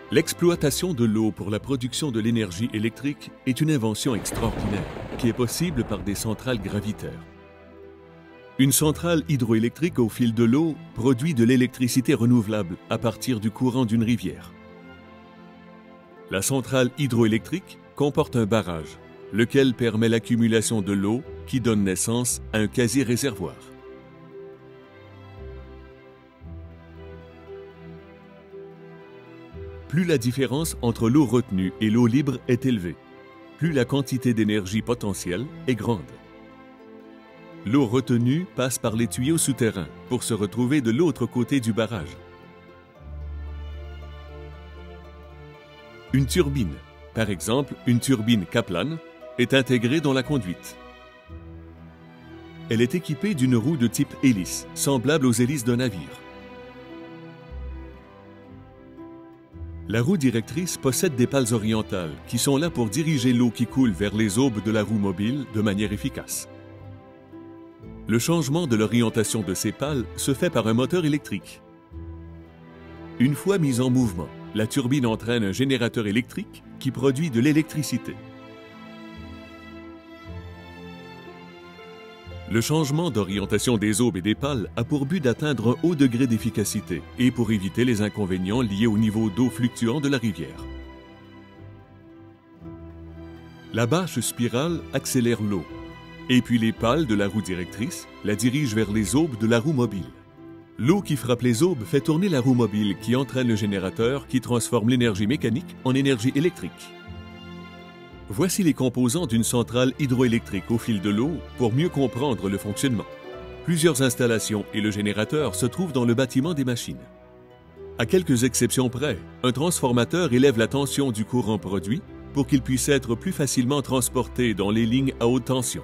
L'exploitation de l'eau pour la production de l'énergie électrique est une invention extraordinaire qui est possible par des centrales gravitaires. Une centrale hydroélectrique au fil de l'eau produit de l'électricité renouvelable à partir du courant d'une rivière. La centrale hydroélectrique comporte un barrage, lequel permet l'accumulation de l'eau qui donne naissance à un quasi-réservoir. Plus la différence entre l'eau retenue et l'eau libre est élevée, plus la quantité d'énergie potentielle est grande. L'eau retenue passe par les tuyaux souterrains pour se retrouver de l'autre côté du barrage. Une turbine, par exemple une turbine Kaplan, est intégrée dans la conduite. Elle est équipée d'une roue de type hélice, semblable aux hélices d'un navire. La roue directrice possède des pales orientales qui sont là pour diriger l'eau qui coule vers les aubes de la roue mobile de manière efficace. Le changement de l'orientation de ces pales se fait par un moteur électrique. Une fois mise en mouvement, la turbine entraîne un générateur électrique qui produit de l'électricité. Le changement d'orientation des aubes et des pales a pour but d'atteindre un haut degré d'efficacité et pour éviter les inconvénients liés au niveau d'eau fluctuant de la rivière. La bâche spirale accélère l'eau, et puis les pales de la roue directrice la dirigent vers les aubes de la roue mobile. L'eau qui frappe les aubes fait tourner la roue mobile qui entraîne le générateur qui transforme l'énergie mécanique en énergie électrique. Voici les composants d'une centrale hydroélectrique au fil de l'eau pour mieux comprendre le fonctionnement. Plusieurs installations et le générateur se trouvent dans le bâtiment des machines. À quelques exceptions près, un transformateur élève la tension du courant produit pour qu'il puisse être plus facilement transporté dans les lignes à haute tension.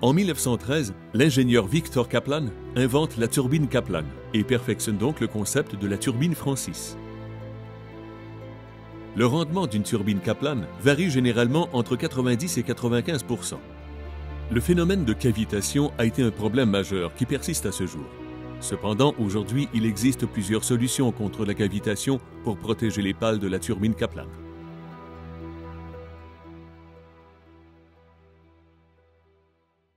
En 1913, l'ingénieur Victor Kaplan invente la turbine Kaplan et perfectionne donc le concept de la turbine Francis. Le rendement d'une turbine Kaplan varie généralement entre 90 et 95%. Le phénomène de cavitation a été un problème majeur qui persiste à ce jour. Cependant, aujourd'hui, il existe plusieurs solutions contre la cavitation pour protéger les pales de la turbine Kaplan.